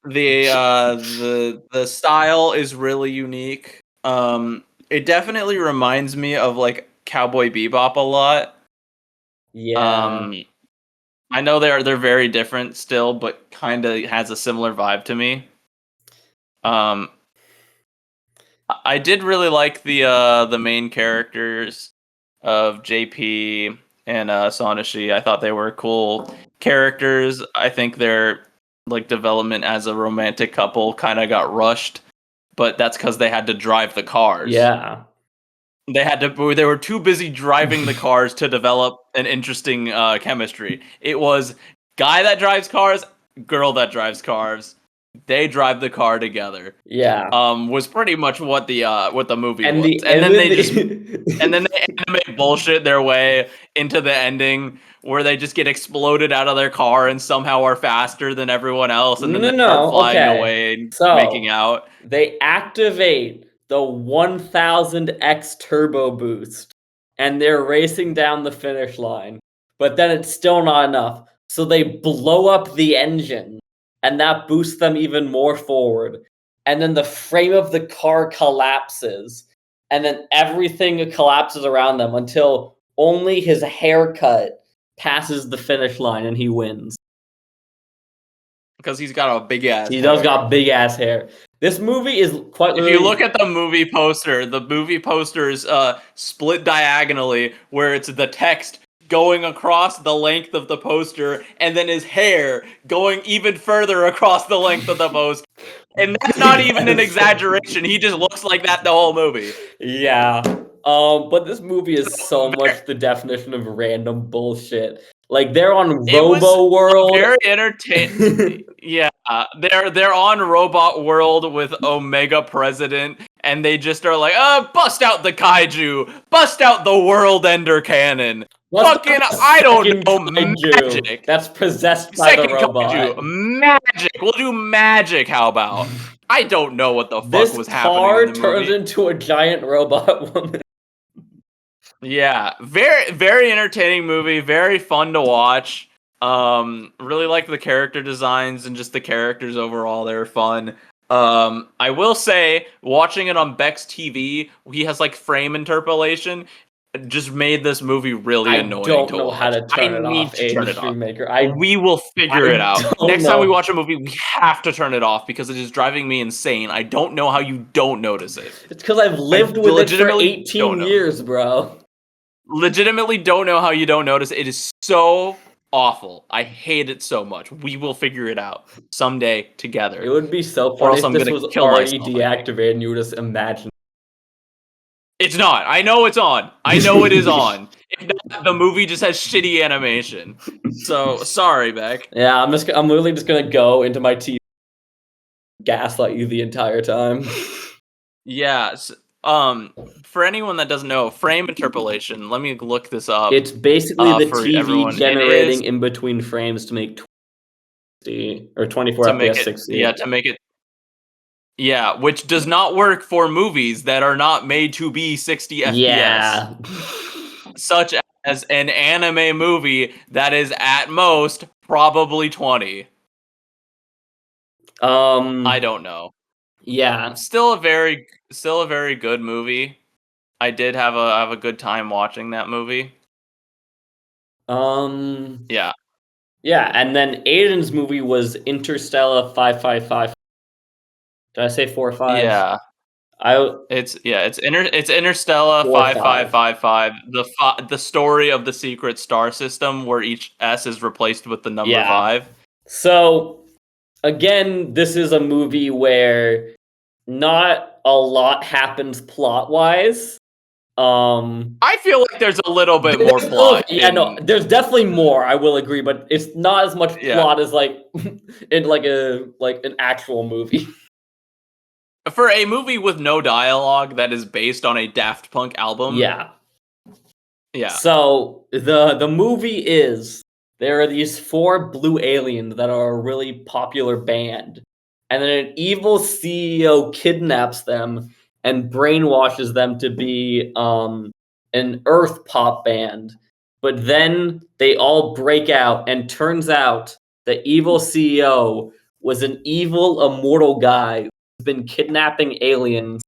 The style is really unique. It definitely reminds me of like Cowboy Bebop a lot. Yeah. I know they're very different still, but kind of has a similar vibe to me. I did really like the main characters of JP and Sonashi. I thought they were cool characters. I think their like development as a romantic couple kind of got rushed, but that's because they had to drive the cars. Yeah. They were too busy driving the cars to develop an interesting chemistry. It was guy that drives cars, girl that drives cars. They drive the car together. Yeah. Was pretty much what the movie And was. the And then they just and they animate bullshit their way into the ending where they just get exploded out of their car and somehow are faster than everyone else, and then they start flying away and making out. They activate the 1000x turbo boost and they're racing down the finish line. But then it's still not enough. So they blow up the engine and that boosts them even more forward. And then the frame of the car collapses and then everything collapses around them until only his haircut passes the finish line and he wins. Because he's got a big ass. He does got big ass hair. This movie is quite. If you look at the movie poster is split diagonally, where it's the text going across the length of the poster, and then his hair going even further across the length of the poster. And that's not even an exaggeration. He just looks like that the whole movie. Yeah. But this movie is so much the definition of random bullshit. Like they're on Robo World. Very entertaining. Yeah, they're on Robot World with Omega President, and they just are like, bust out the kaiju, bust out the World Ender cannon. Fucking, I don't know, kaiju magic. That's possessed by the robot. Kaiju, magic. We'll do magic. How about? I don't know what the fuck was happening in the movie. This car turns into a giant robot woman. Yeah, very, very entertaining movie. Very fun to watch. Really like the character designs and just the characters overall. They're fun. I will say, watching it on Beck's TV, he has like frame interpolation. Just made this movie really annoying to watch. I don't know how to turn it off. Aidan, we will figure it out. Next time we watch a movie, we have to turn it off because it is driving me insane. I don't know how you don't notice it. It's because I've lived with it for 18 years, bro. Legitimately don't know how you don't notice it. It is so awful. I hate it so much. We will figure it out someday together. It would be so funny if this was already deactivated and you would just imagine. It's not. I know it's on. I know it is on. If not, the movie just has shitty animation. So sorry, Beck. Yeah, I'm literally just gonna go into my TV, gaslight you the entire time. Yeah. For anyone that doesn't know, frame interpolation. Let me look this up. It's basically the TV generating in between frames to make 20 or 24 FPS 60. Yeah, to make it. Yeah, which does not work for movies that are not made to be 60 FPS. Yeah. Such as an anime movie that is at most probably 20. I don't know. Yeah. Still a very good movie. I did have a good time watching that movie. Yeah. Yeah, and then Aiden's movie was Interstella 555. Did I say 4-5? Yeah. It's Interstella 5555. The story of the secret star system where each S is replaced with the number 5. So again, this is a movie where not a lot happens plot-wise. I feel like there's a little bit more plot. There's definitely more, I will agree, but it's not as much plot as like in like an actual movie. For a movie with no dialogue that is based on a Daft Punk album. Yeah. Yeah. So the movie is there are these 4 blue aliens that are a really popular band. And then an evil CEO kidnaps them and brainwashes them to be an Earth pop band. But then they all break out, and turns out the evil CEO was an evil immortal guy who's been kidnapping aliens,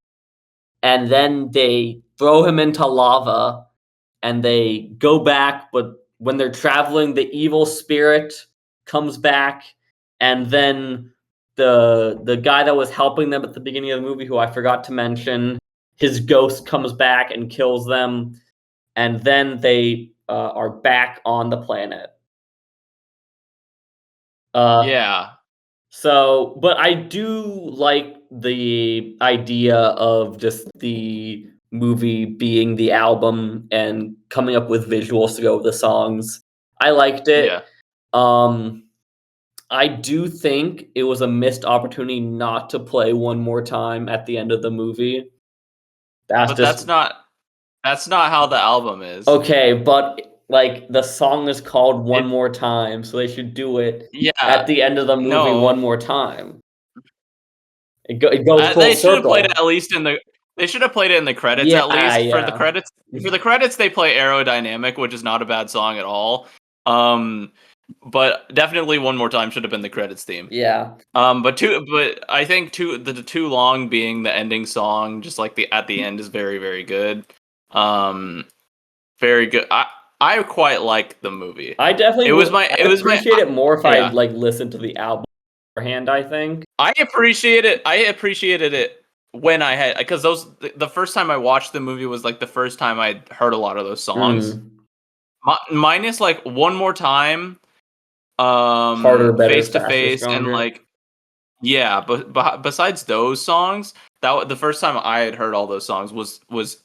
and then they throw him into lava, and they go back, but when they're traveling, the evil spirit comes back, and then the guy that was helping them at the beginning of the movie, who I forgot to mention, his ghost comes back and kills them, and then they are back on the planet. Yeah. So, but I do like the idea of just the movie being the album and coming up with visuals to go with the songs. I liked it. Yeah. I do think it was a missed opportunity not to play One More Time at the end of the movie. But that's not how the album is. okay, but like the song is called One It More Time, so they should do it Yeah. at the end of the movie one No. more time. It goes full They should have played circle. it at least in the they should have played it in the credits Yeah, at least. yeah. For the credits they play Aerodynamic, which is not a bad song at all. But definitely One More Time should have been the credits theme. Yeah. But I think the Too Long being the ending song, just like at the end, is very, very good. Very good. I quite like the movie. I definitely It was would my I'd appreciate it more if I yeah. like listened to the album beforehand, I think. I appreciated it when I had, because the first time I watched the movie was like the first time I'd heard a lot of those songs. Minus like One More Time, Harder, better, Face to faster, Face, and stronger. like yeah, but besides those songs, the first time I had heard all those songs was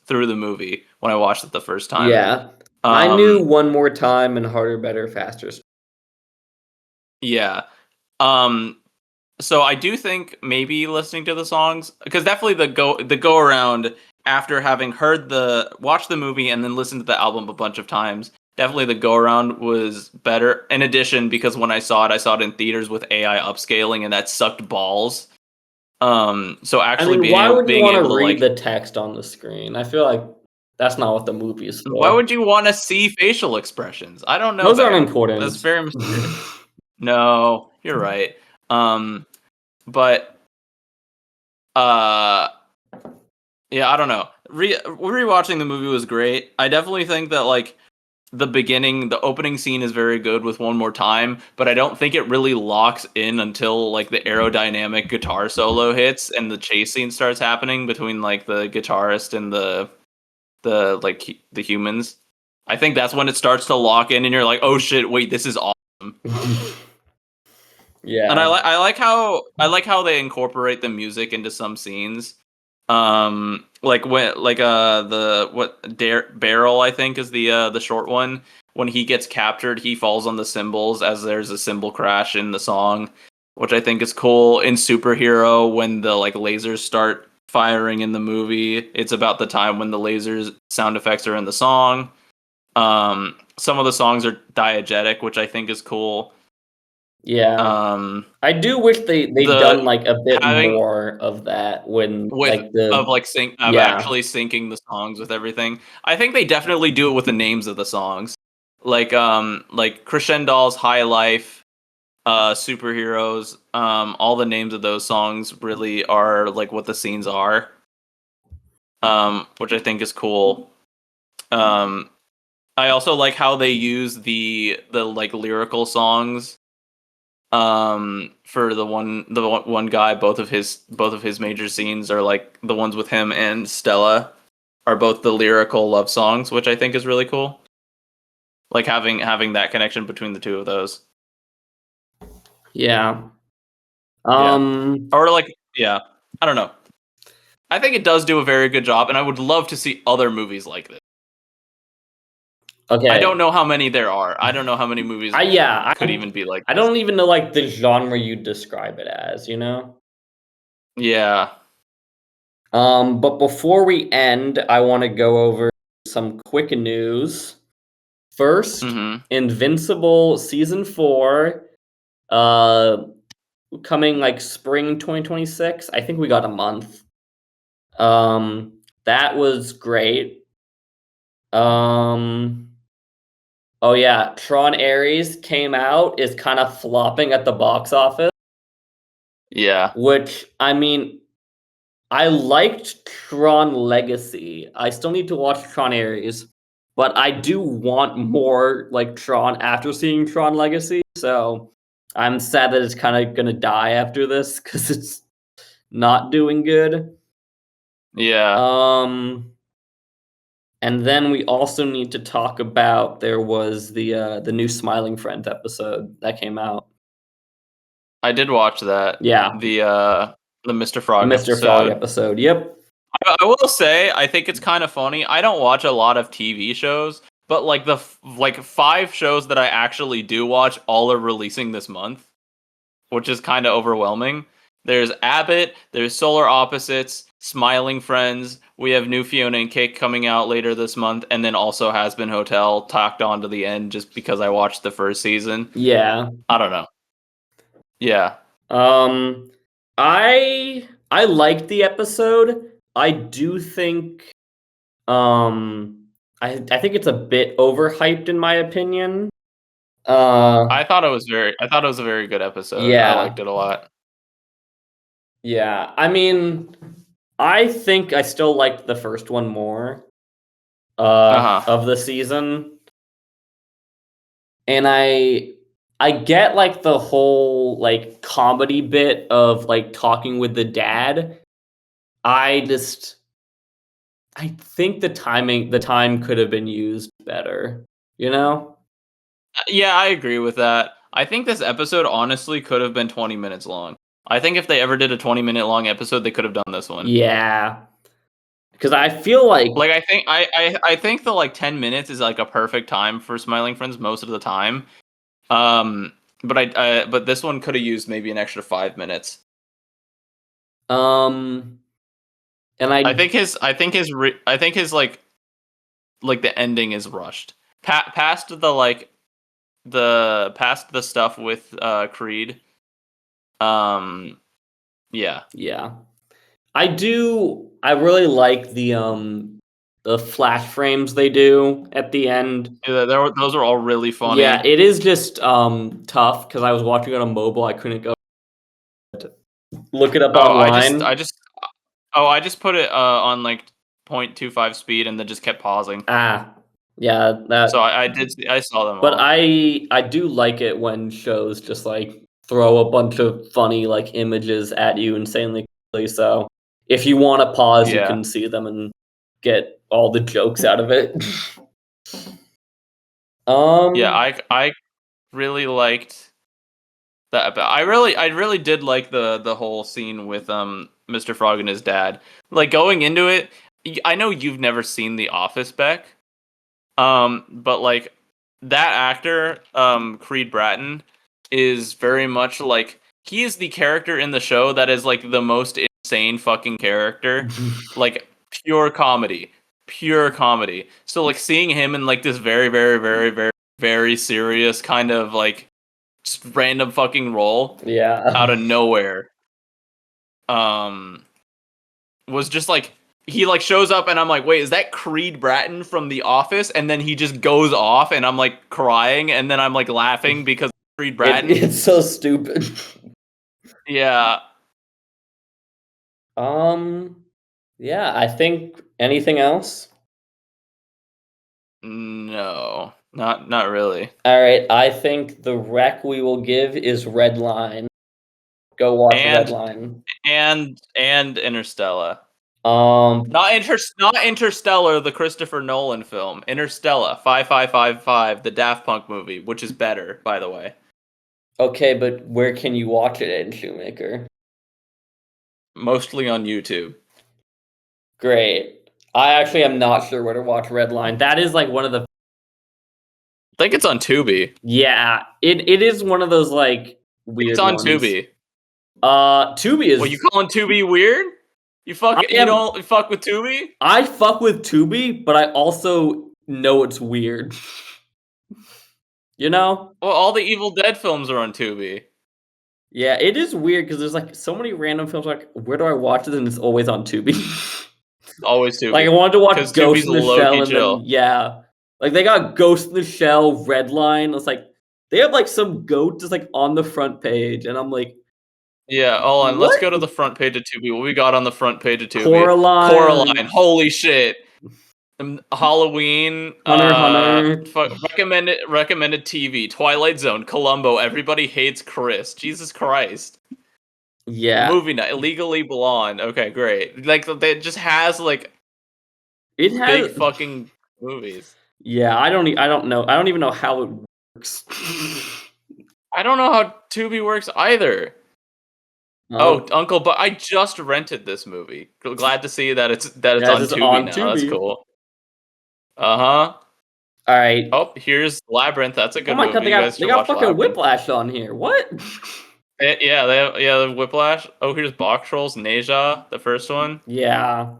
through the movie when I watched it the first time. Yeah. I knew One More Time and Harder, Better, Faster. Yeah. So I do think maybe listening to the songs, because definitely the go around after having watched the movie and then listened to the album a bunch of times, definitely the go around was better. In addition, because when I saw it in theaters with AI upscaling, and that sucked balls. So actually why would you being want to able to read like, the text on the screen? I feel like that's not what the movie is why for. would you want to see facial expressions? I don't know. Those aren't Beck. important. That's very mysterious. No, you're right. But yeah, I don't know. Rewatching the movie was great. I definitely think that like the opening scene is very good with One More Time, but I don't think it really locks in until like the aerodynamic guitar solo hits and the chase scene starts happening between like the guitarist and the humans. I think that's when it starts to lock in, and you're like, oh shit, wait, this is awesome. Yeah. And I like how they incorporate the music into some scenes. Like when Barrel, I think, is the short one. When he gets captured, he falls on the cymbals as there's a cymbal crash in the song, which I think is cool. In Superhero, when the like lasers start firing in the movie, it's about the time when the lasers sound effects are in the song. Some of the songs are diegetic, which I think is cool. Yeah. I do wish they'd done like a bit Having more of that when with like the yeah. actually syncing the songs with everything. I think they definitely do it with the names of the songs. Like Crescendoll's High Life, Superheroes, all the names of those songs really are like what the scenes are. Which I think is cool. I also like how they use the like lyrical songs for the one guy. Both of his major scenes are like the ones with him and Stella are both the lyrical love songs, which I think is really cool. Like having that connection between the two of those. Yeah. Or like, yeah, I don't know. I think it does do a very good job, and I would love to see other movies like this. Okay. I don't know how many there are. I don't know how many movies could even be like I this. don't even know like the genre you describe it as, you know? Yeah. But before we end, I want to go over some quick news. First, Invincible season 4, coming like spring 2026. I think we got a month. That was great. Oh yeah, Tron Ares came out, is kind of flopping at the box office. Yeah. Which, I mean, I liked Tron Legacy. I still need to watch Tron Ares, but I do want more like Tron after seeing Tron Legacy. So I'm sad that it's kind of gonna die after this because it's not doing good. Yeah. And then we also need to talk about there was the new Smiling Friends episode that came out. I did watch that. Yeah, The Mr. Frog Mr. Frog episode. episode. Yep. I will say, I think it's kind of funny. I don't watch a lot of TV shows, but like like 5 shows that I actually do watch, all are releasing this month, which is kind of overwhelming. There's Abbott, there's Solar Opposites, Smiling Friends. We have New Fiona and Cake coming out later this month, and then also Has Been Hotel tacked on to the end just because I watched the first season. Yeah. I don't know. Yeah. I liked the episode. I do think I think it's a bit overhyped in my opinion. I thought it was a very good episode. I Yeah. liked it a lot. Yeah. I mean, I think I still liked the first one more of the season. And I get like the whole like comedy bit of like talking with the dad. I think the time could have been used better, you know? Yeah, I agree with that. I think this episode honestly could have been 20 minutes long. I think if they ever did a 20-minute long episode, they could have done this one. Yeah. Because I feel like I think the like 10 minutes is like a perfect time for Smiling Friends most of the time. But this one could have used maybe an extra 5 minutes. and I think his like the ending is rushed. Past the stuff with Creed. Yeah. Yeah. I really like the flash frames they do at the end. Yeah, those are all really funny. Yeah, it is just tough because I was watching it on mobile. I couldn't go look it up online. I just put it on like 0.25 speed and then just kept pausing. Yeah, that. So I saw them But all. I do like it when shows just like throw a bunch of funny like images at you insanely quickly. So if you want to pause, you Yeah. can see them and get all the jokes out of it. Yeah, I really liked that. I really did like the whole scene with Mr. Frog and his dad. Like going into it, I know you've never seen The Office, Beck. But like that actor, Creed Bratton, is very much like he is the character in the show that is like the most insane fucking character. Like pure comedy. Pure comedy. So like seeing him in like this very, very, very, very, very serious kind of like just random fucking role Yeah. out of nowhere. Was just like he like shows up and I'm like, wait, is that Creed Bratton from The Office? And then he just goes off and I'm like crying and then I'm like laughing because Creed Bratton. It's so stupid. Yeah. Yeah, I think anything else? No. Not really. All right, I think the rec we will give is Redline. Go watch Redline. And Interstella. Um, Not Interstellar, the Christopher Nolan film. Interstella, 5555, the Daft Punk movie, which is better, by the way. Okay, but where can you watch it in Shoemaker? Mostly on YouTube. Great. I actually am not sure where to watch Redline. That is like one of the. I think it's on Tubi. Yeah, it is one of those like weird. It's on ones. Tubi. Tubi is. Well, you calling Tubi weird? You don't fuck with Tubi? I fuck with Tubi, but I also know it's weird. You know? Well, all the Evil Dead films are on Tubi. Yeah, it is weird because there's like so many random films. Like, where do I watch it? And it's always on Tubi. Always Tubi. Like, I wanted to watch Ghost in the Shell, and chill. then yeah, like they got Ghost in the Shell, Redline. It's like they have like some goat just like on the front page, and I'm like, yeah. Hold on, let's go to the front page of Tubi. What we got on the front page of Tubi? Coraline. Holy shit! Halloween, Hunter. recommended TV, Twilight Zone, Columbo, Everybody Hates Chris, Jesus Christ, Yeah. Movie Night, Legally Blonde. Okay, great. Like it just has like It has big fucking movies. Yeah, I don't know. I don't even know how it works. I don't know how Tubi works either. Oh, Uncle, but I just rented this movie. Glad to see that it's yeah, on it's Tubi on now. That's Tubi. cool. Uh-huh. All right. Oh, here's Labyrinth. That's a Oh good my god, movie. You guys they should got watch fucking Labyrinth. Whiplash on here. What? Yeah, they have Whiplash. Oh, here's Box Trolls, Neja, the first one. Yeah.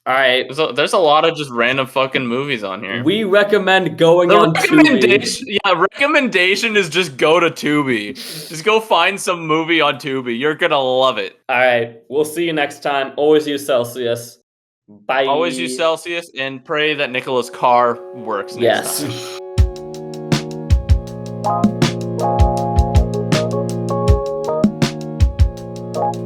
All right. There's a lot of just random fucking movies on here. We recommend going The on Tubi. recommendation is just go to Tubi. Just go find some movie on Tubi. You're gonna love it. All right. We'll see you next time. Always use Celsius. Bye. Always use Celsius and pray that Nicola's car works next time. Yes.